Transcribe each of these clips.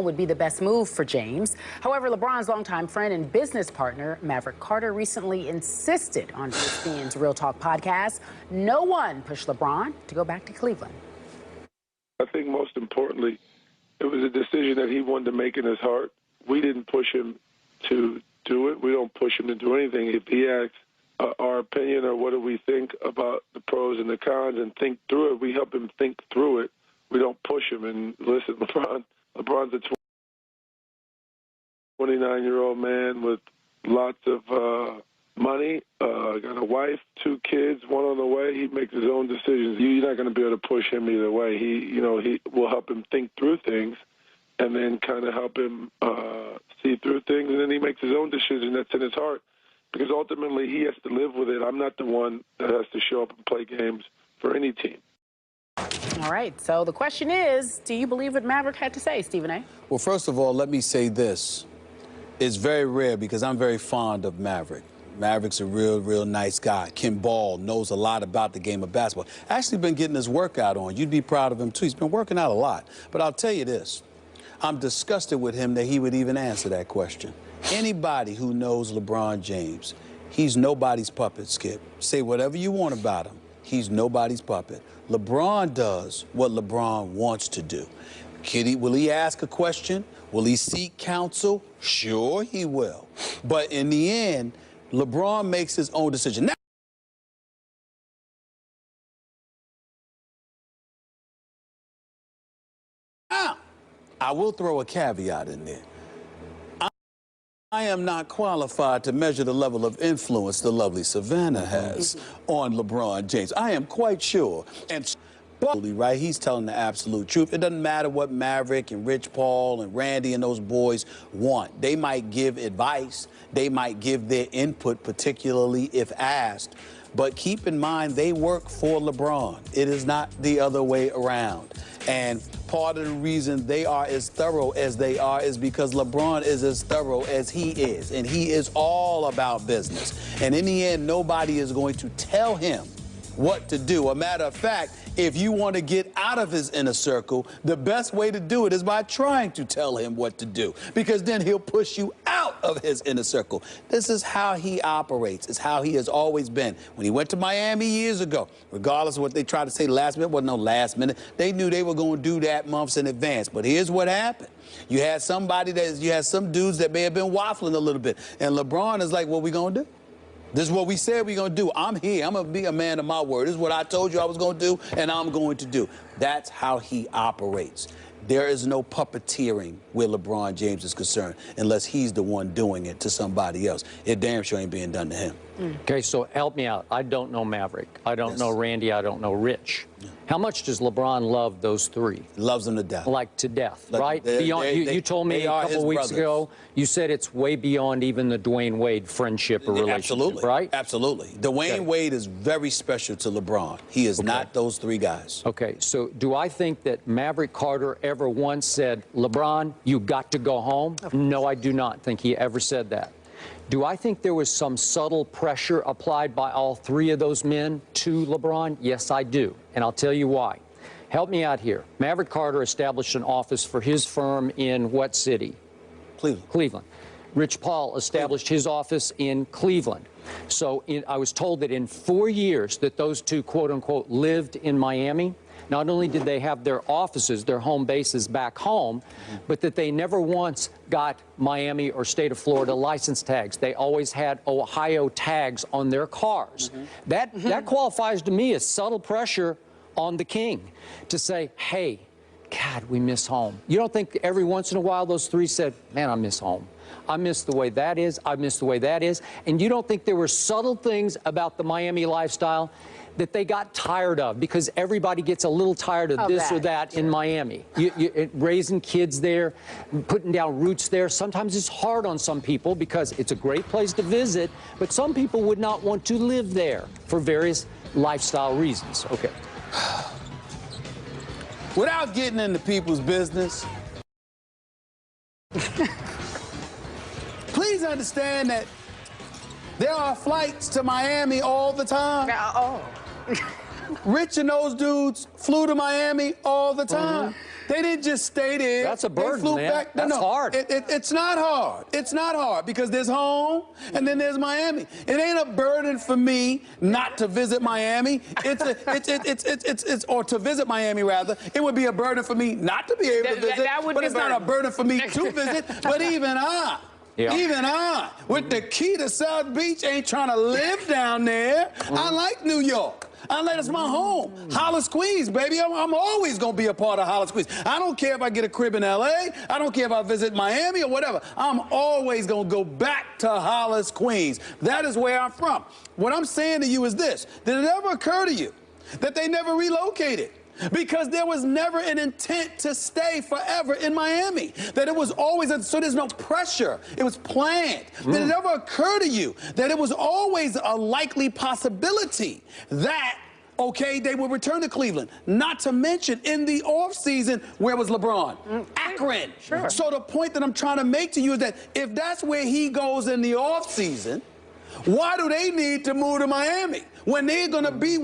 would be the best move for James. However, LeBron's longtime friend and business partner, Maverick Carter, recently insisted on ESPN's Real Talk podcast no one pushed LeBron to go back to Cleveland. I think most importantly, it was a decision that he wanted to make in his heart. We didn't push him to do it. We don't push him to do anything. If he asks our opinion or what do we think about the pros and the cons and think through it, we help him think through it. We don't push him. And listen, LeBron's a 29-year-old man with lots of money, got a wife, 2 kids, 1 on the way. He makes his own decisions. You're not going to be able to push him either way. He will help him think through things and then kind of help him see through things. And then he makes his own decision that's in his heart because ultimately he has to live with it. I'm not the one that has to show up and play games for any team. All right, so the question is, do you believe what Maverick had to say, Stephen A? Well, first of all, let me say this. It's very rare because I'm very fond of Maverick. Maverick's a real nice guy. Ken Ball knows a lot about the game of basketball. Actually been getting his workout on. You'd be proud of him, too. He's been working out a lot. But I'll tell you this. I'm disgusted with him that he would even answer that question. Anybody who knows LeBron James, he's nobody's puppet, Skip. Say whatever you want about him. He's nobody's puppet. LeBron does what LeBron wants to do. Will he ask a question? Will he seek counsel? Sure, he will. But in the end, LeBron makes his own decision. Now, I will throw a caveat in there. I am not qualified to measure the level of influence the lovely Savannah has on LeBron James. I am quite sure. And right, he's telling the absolute truth. It doesn't matter what Maverick and Rich Paul and Randy and those boys want. They might give advice. They might give their input, particularly if asked. But keep in mind, they work for LeBron. It is not the other way around. And part of the reason they are as thorough as they are is because LeBron is as thorough as he is. And he is all about business. And in the end, nobody is going to tell him what to do. A matter of fact, if you want to get out of his inner circle, the best way to do it is by trying to tell him what to do, because then he'll push you out of his inner circle. This is how he operates. It's how he has always been. When he went to Miami years ago, regardless of what they tried to say last minute, wasn't no last minute. They knew they were going to do that months in advance. But here's what happened. You had some dudes that may have been waffling a little bit. And LeBron is like, what we going to do? This is what we said we're going to do. I'm here. I'm going to be a man of my word. This is what I told you I was going to do, and I'm going to do. That's how he operates. There is no puppeteering where LeBron James is concerned unless he's the one doing it to somebody else. It damn sure ain't being done to him. Okay, so help me out. I don't know Maverick. I don't know Randy. I don't know Rich. Yeah. How much does LeBron love those 3? Loves them to death. Like to death, right? You told me a couple weeks ago, you said it's way beyond even the Dwayne Wade friendship or relationship, absolutely, right? Absolutely. Dwayne Wade is very special to LeBron. He is not those 3 guys. Okay, so do I think that Maverick Carter ever once said, LeBron, you got to go home? No, I do not think he ever said that. Do I think there was some subtle pressure applied by all 3 of those men to LeBron? Yes, I do. And I'll tell you why. Help me out here. Maverick Carter established an office for his firm in what city? Cleveland. Cleveland. Rich Paul established his office in Cleveland. So I was told that in 4 years that those 2, quote unquote, lived in Miami. Not only did they have their offices, their home bases back home, but that they never once got Miami or state of Florida license tags. They always had Ohio tags on their cars. That qualifies to me as subtle pressure on the king to say, hey, God, we miss home. You don't think every once in a while those 3 said, man, I miss home. I miss the way that is. I miss the way that is. And you don't think there were subtle things about the Miami lifestyle that they got tired of, because everybody gets a little tired of this or that in Miami. Raising kids there, putting down roots there. Sometimes it's hard on some people because it's a great place to visit, but some people would not want to live there for various lifestyle reasons. Okay. Without getting into people's business, please understand that there are flights to Miami all the time. Rich and those dudes flew to Miami all the time. They didn't just stay there. That's a burden, they flew man. back. That's hard. It's not hard. It's not hard because there's home and then there's Miami. It ain't a burden for me not to visit Miami. Or to visit Miami rather. It would be a burden for me not to be able to visit. But it's not a burden for me to visit. But even I, with the key to South Beach, ain't trying to live down there. I like New York. That's my home. Hollis, Queens, baby. I'm always going to be a part of Hollis, Queens. I don't care if I get a crib in L.A. I don't care if I visit Miami or whatever. I'm always going to go back to Hollis, Queens. That is where I'm from. What I'm saying to you is this. Did it ever occur to you that they never relocated? Because there was never an intent to stay forever in Miami. That it was always, so there's no pressure. It was planned. Did it ever occur to you that it was always a likely possibility that, okay, they would return to Cleveland? Not to mention in the offseason, where was LeBron? Akron. Sure. So the point that I'm trying to make to you is that if that's where he goes in the offseason, why do they need to move to Miami when they're gonna be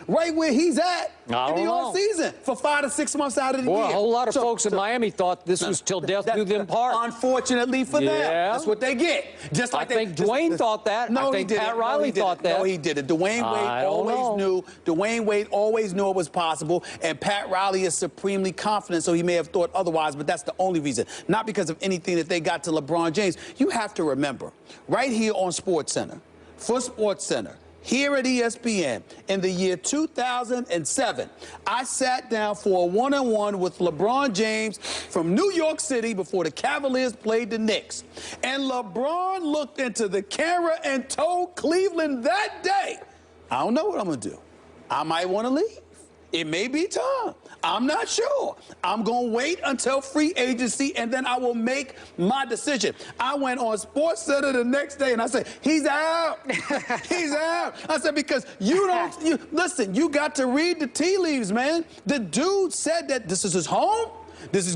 right where he's at in the off season for 5 to 6 months out of the year? A whole lot of folks in Miami thought this was till death do them part. Unfortunately for them, that's what they get. Just like I think Dwayne thought that. No, I think he didn't. Pat Riley thought that. No, he didn't. Dwayne Wade always knew. Dwayne Wade always knew it was possible, and Pat Riley is supremely confident, so he may have thought otherwise, but that's the only reason. Not because of anything that they got to LeBron James. You have to remember, right here on SportsCenter, for SportsCenter, here at ESPN, in the year 2007, I sat down for a one-on-one with LeBron James from New York City before the Cavaliers played the Knicks. And LeBron looked into the camera and told Cleveland that day, I don't know what I'm going to do. I might want to leave. It may be time. I'm not sure. I'm going to wait until free agency, and then I will make my decision. I went on SportsCenter the next day, and I said, he's out. He's out. I said, because listen, you got to read the tea leaves, man. The dude said that this is his home.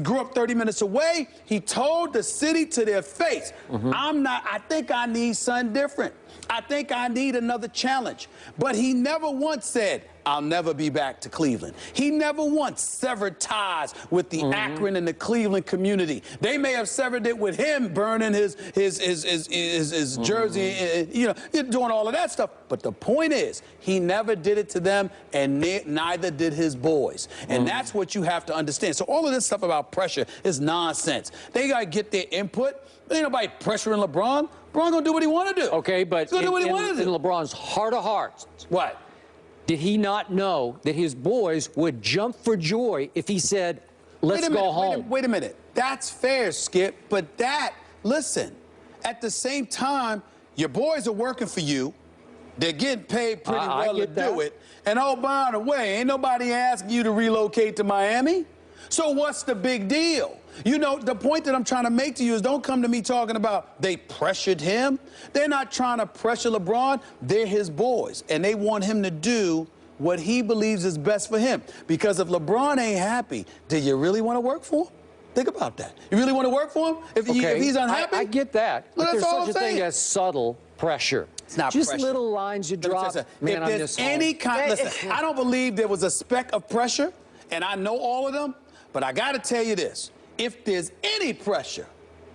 Grew up 30 minutes away. He told the city to their face, I think I need something different. I think I need another challenge. But he never once said, I'll never be back to Cleveland. He never once severed ties with the Akron and the Cleveland community. They may have severed it with him burning his jersey, doing all of that stuff. But the point is, he never did it to them, and neither did his boys. And that's what you have to understand. So all of this stuff about pressure is nonsense. They got to get their input. Ain't nobody pressuring LeBron. LeBron gonna do what he want to do. Okay, but He's gonna do what he wanted to do. In LeBron's heart of hearts, what? Did he not know that his boys would jump for joy if he said, let's go home? Wait a minute. That's fair, Skip. But listen, at the same time, your boys are working for you. They're getting paid pretty well to do it. And oh, by the way, ain't nobody asking you to relocate to Miami. So what's the big deal? You know, the point that I'm trying to make to you is don't come to me talking about they pressured him. They're not trying to pressure LeBron. They're his boys, and they want him to do what he believes is best for him. Because if LeBron ain't happy, do you really want to work for him? Think about that. You really want to work for him if he's unhappy? I get that. Well, but there's all such a thing as subtle pressure. It's not just pressure. Little lines you drop. If there's any kind, listen, I don't believe there was a speck of pressure, and I know all of them, but I got to tell you this. If there's any pressure,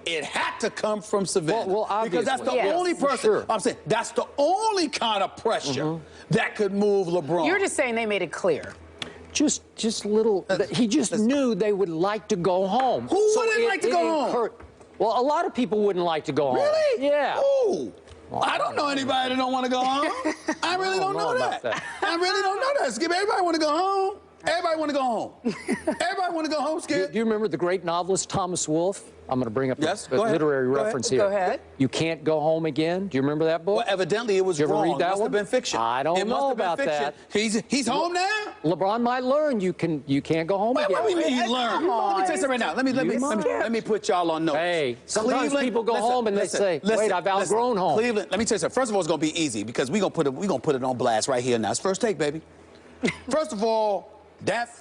it had to come from Savannah. Well, obviously. Because that's the only person. Sure. I'm saying that's the only kind of pressure that could move LeBron. You're just saying they made it clear. Just little. He just knew they would like to go home. Who wouldn't like to go home? Well, a lot of people wouldn't like to go home. Really? Yeah. Who? I don't know anybody that don't want to go home. I really don't know that. I really don't know that. Skip, everybody want to go home. Everybody want to go home. Everybody want to go home, Skip. Do you remember the great novelist Thomas Wolfe? I'm going to bring up a literary reference here. Go ahead. You Can't Go Home Again. Do you remember that book? Well, evidently it was Did you ever wrong. read that It must have been fiction. I don't know about that. He's home now? LeBron might learn you can't go home again. What do you mean he learned? Let me tell you something right now. Let me put y'all on notice. Hey, sometimes people go home and they say, wait, I've outgrown home. Cleveland, let me tell you something. First of all, it's going to be easy because we're going to put it on blast right here now. It's first take, baby. First of all,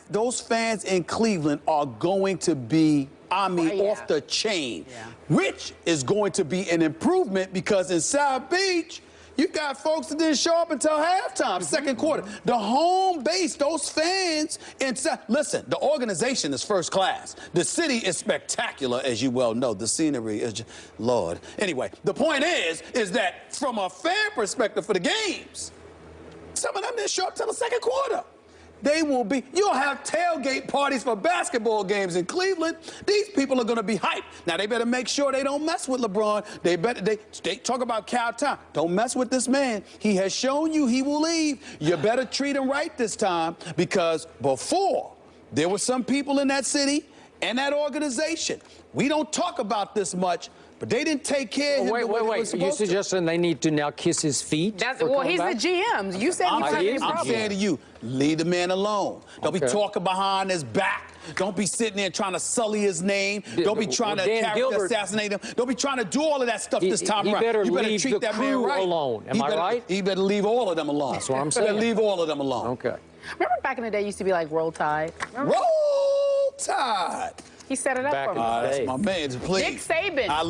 those fans in Cleveland are going to be, off the chain, which is going to be an improvement because in South Beach, You got folks that didn't show up until halftime, second quarter. The home base, those fans, listen, the organization is first class. The city is spectacular, as you well know. The scenery is just, Lord. Anyway, the point is that from a fan perspective for the games, some of them didn't show up till the second quarter. They will be, you'll have tailgate parties for basketball games in Cleveland. These people are going to be hyped. Now, they better make sure they don't mess with LeBron. They talk about Cal Time. Don't mess with this man. He has shown you he will leave. You better treat him right this time, because before, there were some people in that city and that organization. We don't talk about this much, but they didn't take care of him. Wait. You suggesting they need to now kiss his feet? Well, he's the GM. You said you had any problem. I'm saying to you, leave the man alone. Don't be talking behind his back. Don't be sitting there trying to sully his name. Don't be trying to character assassinate him. Don't be trying to do all of that stuff this time around. You better treat that man right. Alone. Am I right? He better leave all of them alone. That's what I'm saying. Better leave all of them alone. Okay. Remember back in the day, used to be like Roll Tide? Remember? Roll Tide. He set it up for me. That's my man. Please. Nick Saban. I love